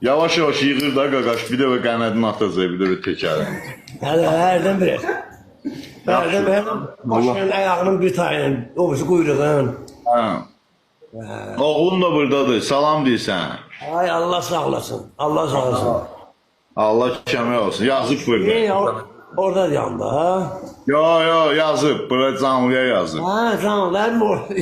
Yavaş yavaş yığır da qaqaş, bir də qənədini atacaq, bir də təkərin. Hərdən bir. Hərdən bir. Başının ayağının bir tayının, o birisi quyruğun. Hə. Oğlum da buradadır, salam deyirsən. Ay Allah sağ olasın, Allah sağ olasın. Allah kömək olsun, yazıb burada. Orada yanında ha? Yo, yazıb, bura canlıya yazıb. Ha, canlılar mı orada?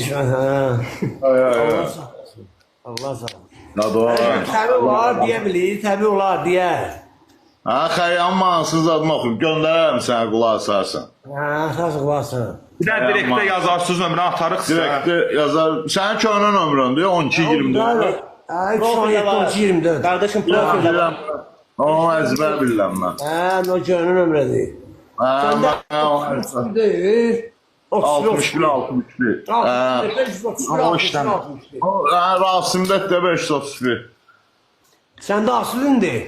Allah sağ olasın. Allah sağ olasın. Təbii olar, deyə bilir, təbii olar, deyər. Ha, xəyyam mansız adını oxuyub, göndərərəm sənə qulaq asarsan. Ha, sağ olasın. Bir də direktdə yazarsınız nömrə atarıq sizə. Direktdə yazar, sənin köhnə nömrəndə 12-24. Ay, 12-24. Qardaşım profildə. Onu əzbər bilirəm mən. Hə, o köhnə nömrədir. Hə, onu Deyir. 61-61. O işləm. Rasimdə 531. Səndə asılındır.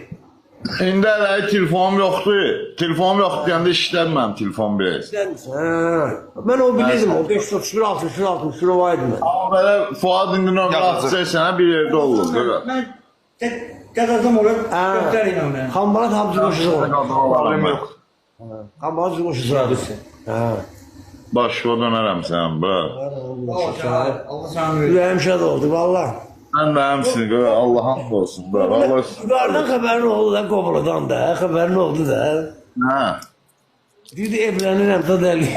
İndi hələ telefonum yoxdur. Telefonum yoxdur deyəndə işlənməm telefon biraz. Mən o bilirdim, o 531, 61, 61 o vardı mən. Amma belə Fuad indi nömrə atacaq sənə bir yerdə olur. Mən qəzazım olur, göstərin onu. Xambalat hamısı qoşusu olur. Problem yox. Xambalat qoşusu olur. Başqa dönərəm sən, bura. Allah sana verir. Ürəyim şad oldu, valla. Mən də həmsin, Allah'ın olsun. Yukarıdan xəbərin oldu da, Qobuladan da, xəbərin oldu da. Hə. Deyirdi, evlənirəm da dəli.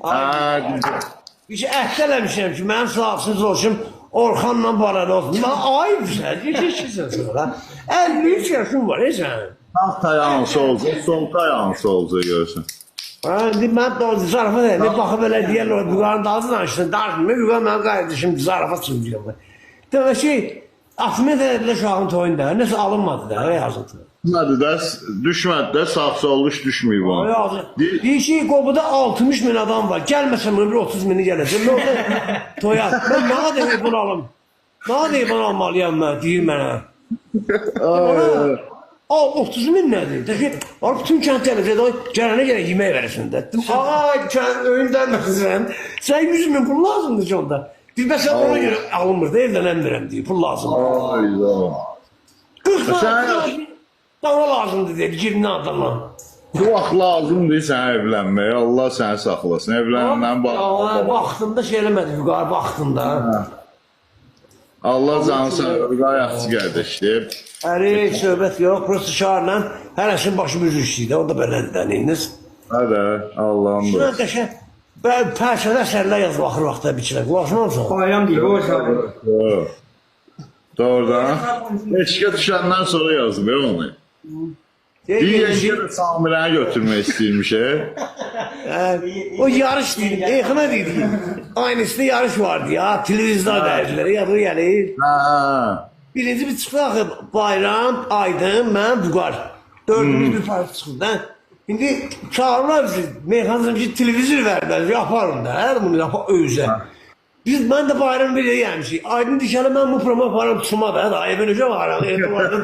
Hə, Bir şey əhd eləmişəm ki, mənim sahibsiz oluşum Orxanla baralı olsun. Mən ayıb sən, yetişirsən sonra. 53 yaşın var, sən. sağ tayansı olacaq, sol tayansı olacaq görürsən. Mən də zarafat edib, baxıb elə deyərlər, Vüqarın dalını danışdın, dartmıyor, Vüqar mənim qardeşim zarafat söylüyor. Demək ki, Ahmet edəndə uşağın toyunda, nəsə alınmadı da, yazıldı. Düşmədi də, düşmədi də, sağ solluş düşməyib onu. Deyir ki, Qobuda 60 min adam var, gəlməsəm ömrü 30 mini gələcək. Nə oldu? Toya, mən nə deyib bunu alım? Nə deyib bunu almalıyam mən, deyir mənə. Al 30 min nədir? Deyir ki, bütün kənd gələcək, gələnə gələk yemək verəsin də. Ağa, öyündən məxizən, sən 100 min pul lazımdır ki onda. Deyir, bəs ona görə alınmır da, evlənəmirəm deyir, pul lazımdır. Ayda. 40 lazımdır, bana lazımdır deyir, girinə adamla. Bu vaxt lazımdır sənə evlənməyə, Allah səni saxlasın, evlənəndən Vaxtında şey eləmədi, Vüqar, vaxtında. Allah canı sənə, qayaqçı qardeşdir. Əri, söhbət yox, prosto şarla hərəsin başı büzü işləyir də, o da belədir də, neyiniz? Hədə, Allah'ın Şuna da. qəşə, pərşədə əsərlər yazı baxır vaxtda biçilər, qulaqsın olsun. Bayram deyil, o hesabı. Doğrudan. Eşqə düşəndən sonra yazdım, onu. Bir yenge de Samirəni götürmək istəyirmiş, O yarış deyil, Eyxana deyil. Aynısında yarış vardı ya, televizyon verdiler, yadır gəlir. Birinci bir çıxdı axı, Bayram, Aydın, mən, Vüqar. Dördümüz bir fark çıxdı. İndi çağırırlar bizi, meyxanızın ki, televizyon verdiler, yaparım da, hər bunu yapar özə. Mən də Bayram bir yere gəlmişik. Aydın dikəli, mən bu programa yaparım, tutma da, evin öcə varım, etibardım.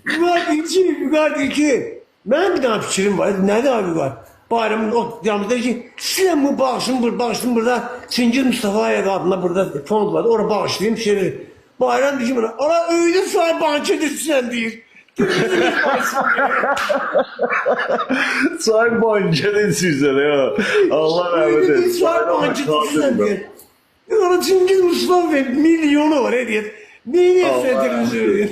Vüqar deyir ki, mənim bir dənə fikrim var, nədir abi Vüqar? Bayramın o yanımızda ki, sizə bu bağışın burada, Çingiz Mustafayev adına burada fond var, oraya bağışlayayım, şey Bayram deyir ki, bana, ona öyle sahip bankedir sən deyir. Say bankedir sizə ya. Allah rəhmət etsin. Sahip bankedir sən deyir. Ona Çingiz Mustafayev milyonu var, deyir. Neyi televizyon?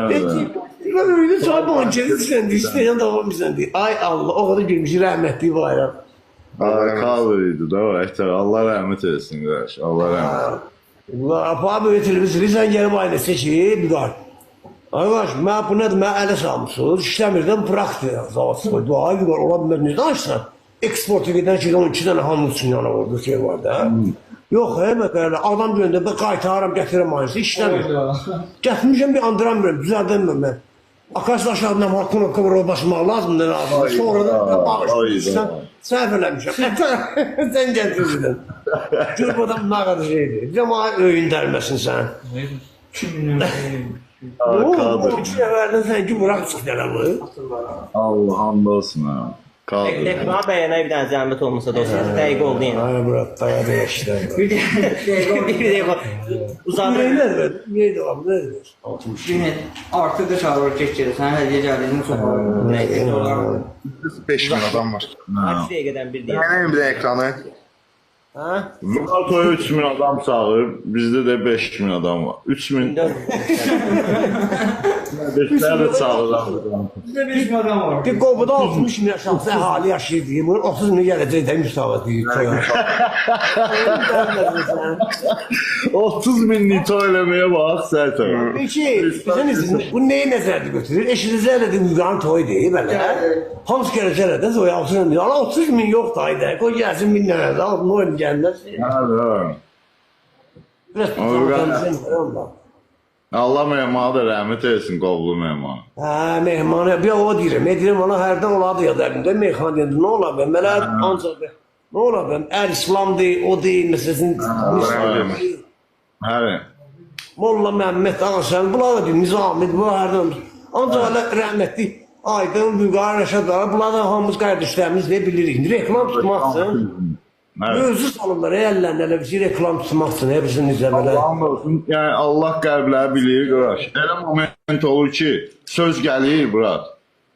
Peki, öyle sahip bankedir sən deyir, istəyən davam sən deyir. Ay Allah, o kadar girmiş, rəhmətli Bayram. Kalır idi da, Allah rəhmət etsin qardaş, Allah rəhmət etsin. Apa böyle televizyon, sen gelip ailesi ki, bir var. Arkadaş, mən bu nədir, mən ələ salmışsınız, işləmirdən bıraxdı, zavasını, dua bir var, ola bilmər, ne danışsan? Eksporta gedən ki, 12 dənə hamılsın yana orada şey var da. Yox, məsələn, adam göndər, ben qaytarım, gətirəm ailesi, işləmir. Gətirmişəm, bir andıramıram, düzəldəmirəm mən. Akarsu aşağıdan hakkını kıvırıp başımaq lazımdır, lazımdır. Sonra da bağışlayırsan, səhv eləmişəm. Sən gətirdin. Gör bu adam nə qədər şeydir. Cəmaat öyündərməsin sən. O iki nəfərdən sən ki, bırak çıx dələmi. Allah hamd olsun ha. Qaldı. Ekrana bəyənə bir dənə zəhmət olmasa dostlar, dəqiq oldu yəni. Ay bura dayadı yaşlar. Bir dəqiqə uzadı. Neydi o? Neydi? 60. Artıq da çağırır keçir. Sən hədiyyə gəldiyini çox 5000 adam var. 2 dəqiqədən bir deyək. Bəyənəyin bir də ekranı. Ha? Vural 3000 adam çağırır, bizdə də 5000 adam var. 3000 Beşler de çağırırlar. Bizdə 5 adam var. Bir qobuda 60 min şahsı əhali yaşayır. Bunun 30 min gələcək də müsavat deyir. 30 binlik toylamaya bak zaten. Peki, bizden izin, bu neyi nəzərdə götürür? Eşinize elədi müqanı toy deyib, bələ. Hamısı gələcək elədi, toy 60 min. Ala 30 min yox da, ayda. Qoy gəlsin minlərə də, alıb oyun gəlmez. Biraz tutalım. Allah mehmanı da rahmet eylesin, qovlu mehmanı. Hə, mehmanı, bir o deyirəm. Ne deyirəm, ona hərdən oladı ya dərində, meyxana deyirəm. Nə ola ben, mələ ancaq, nə ola ben, İslam deyil, o deyil, məsələsin, Həri. Molla Məhəmməd Ağaşən, bunlar da deyil, Nizami, bunlar hərdən. Ancaq elə rəhmətli, Aydın, Büqar, Rəşadlar, bunlar da hamımız qardaşlarımız deyə bilirik. Reklam tutmaqsın. Mövzu salınlar, əllərində elə bir şey reklam tutmaqsın, hepsinin izləmələr. Allah'ın olsun, yani Allah qəlbləri bilir, qıraş. Elə moment olur ki, söz gəlir, Burak.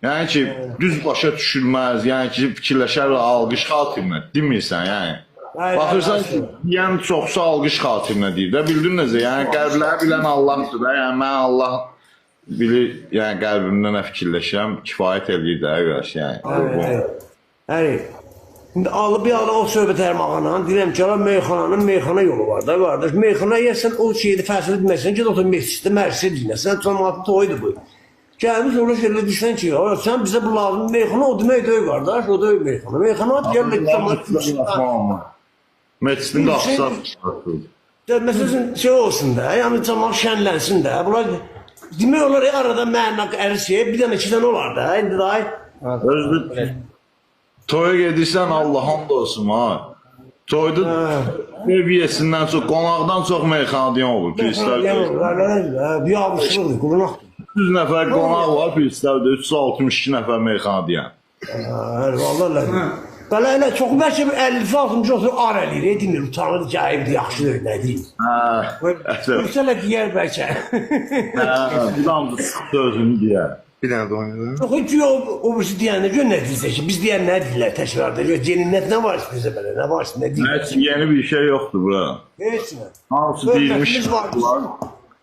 Yəni ki, düz başa düşülməz, yəni ki, fikirləşər və alqış xatirinə, demirsən, yəni. Baxırsan ki, yəni çoxsa alqış xatirinə deyir də, bildin necə? Yəni qəlbləri bilən Allahdır da, yəni mən Allah bilir, yəni qəlbimdə nə fikirləşirəm, kifayət eləyir də, qıraş, yəni. Həri. Şimdi alıp bir ara o söhbət ərmağana, deyirəm ki, meyxananın meyxana yolu var da qardaş. Meyxana yersən o şeyi fəsil etməsən, ged otur mesciddə mərsi dinləsən, cəmaatın toyudur bu. Gəlmiş orada şeylə deyirsən ki, sən bizə bu lazım meyxana, o demək deyil qardaş, o deyil meyxana. Meyxana gəlmək cəmaat Mescidin qapısı açılır. Məsələn, şey olsun da, yəni cəmaat şənlənsin də. Bunlar demək olar arada məna ərsiyə bir dənə iki dənə olar da. İndi daha Özlü toya gedirsən Allah hamd olsun ha. Toyda seviyesindən çox, qonaqdan çox meyxanadan olur. bir abısılıdır, qulunaq. 100 nəfər qonaq var, Piristəvdə 362 nəfər meyxanadan. Vallahi Belə elə çox bəlkə 50-60 otur ar eləyir, edinir, utanır, gəlib, yaxşıdır, nə deyim. Yüksələ deyər bəlkə. Bu da sözünü deyər. Bir dənə də oynadı. Yox, heç o birisi deyəndə gör nə deyirsə ki, biz deyən nə deyirlər təkrarda, gör, ceninnət nə var bizə belə, nə var nə deyirlər. Heç yeni bir şey yoxdur bura. Heç nə. Hamısı deyilmiş. Hörmətimiz var bizim.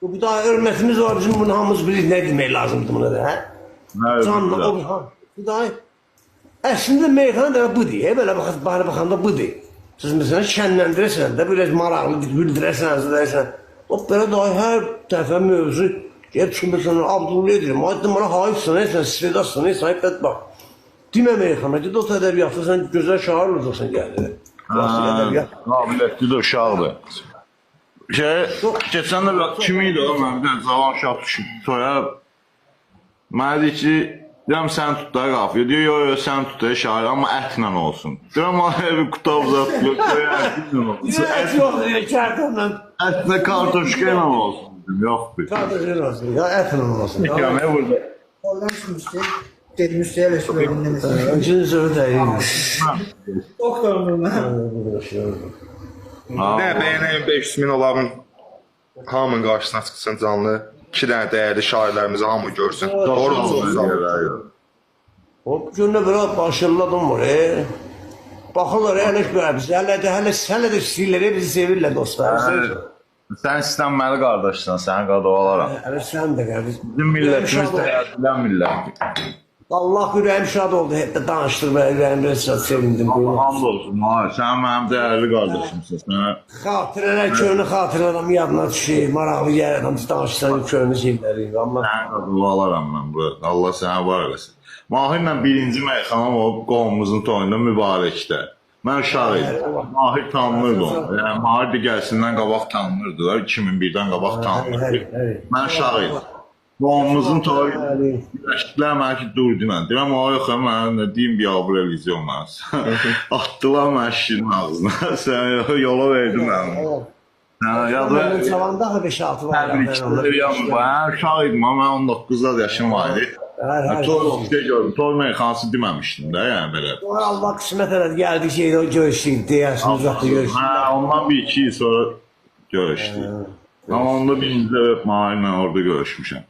Bu da hörmətimiz var bizim, bunu hamımız bilir, nə demək lazımdır buna da, hə? Canla, o bir han. Bu da əslində meyxana da budur, belə baxanda budur. Siz məsələn şənləndirəsən də, biraz maraqlı bildirəsən, o belə da hər dəfə mövzu Gel çıkmışsın, Abdullah edirəm, aydın bana haifsən, sən istedasın, sən həqiqət bax. Demə meyxana, ged o ədəbiyyatı, sən gözəl şair olacaqsan gəlir. Qabiliyyətli də uşaqdır. Geçən də kim idi o, mən bir dənə cavan uşaq düşüb toya. Mənə deyir ki, deyəm sən tut da qafiyyə, deyir, yox, sən tut da şair, amma ətlə olsun. Deyirəm, bir qutab uzatılır, toya ətlə olsun. Ət yoxdur, deyir, kərtənlə. Ətlə kartoşka ilə olsun. Yoxdur. Kardeşler olsun, ya etlə olmasın. Ya nə burada? Oradan çıkmıştı. Dedim üstəyə söylədim deməsin. Öncünün sözü deyil. Doktorum ben. Nə bəyənəyin 500 min olarım hamının qarşısına çıxsın canlı. 2 dənə dəyərli şairlərimizi hamı görsün. Doğru mu? Hop, günlə belə başarılı adam var, Baxırlar, hələ də istəyirlər, bizi sevirlər dostlar. Sən istənməli qardaşsan, səni qadavalarım. Hələ sən də qardaş. Bizim millətimiz dəyərlilən millət. Allah ürəyim şad oldu, hep də danışdırma, ürəyim biraz şad sevindim. Hamd olsun, sən mənim dəyərli qardaşımsın. Xatirələr, köhnə xatirələr yadına düşür, maraqlı gəlir, adam danışsan köhnə şeyləri. Səni qadavalarım mən burada, Allah sənə var eləsin. Mahirlə birinci meyxanam o qovumuzun toyunda mübarəkdə. Mən uşaq idim. Mahir tanınırdı onu. Yəni, Mahir digərsindən qabaq tanınırdılar. 2001-dən qabaq tanınırdı. Mən uşaq idim. Qovumuzun toyu güləşdilər mənə ki, dur demən. Deyirəm, o yox, mən nə deyim, biabır eləyəcəm mən. Atdılar mən şirin ağzına. Sən yola verdin mən. Mən çavanda 5-6 var. Mən uşaq idim, mən 19 yaşım var idi. Toy meyxanası deməmişdim də, yəni belə. Allah qismət elədi, gəldik şeydə görüşdük, deyərsiniz, uzaqda görüşdük. Hə, ondan bir iki il sonra görüşdük. Amma onda birinci dəfə Mahirlə orada görüşmüşəm.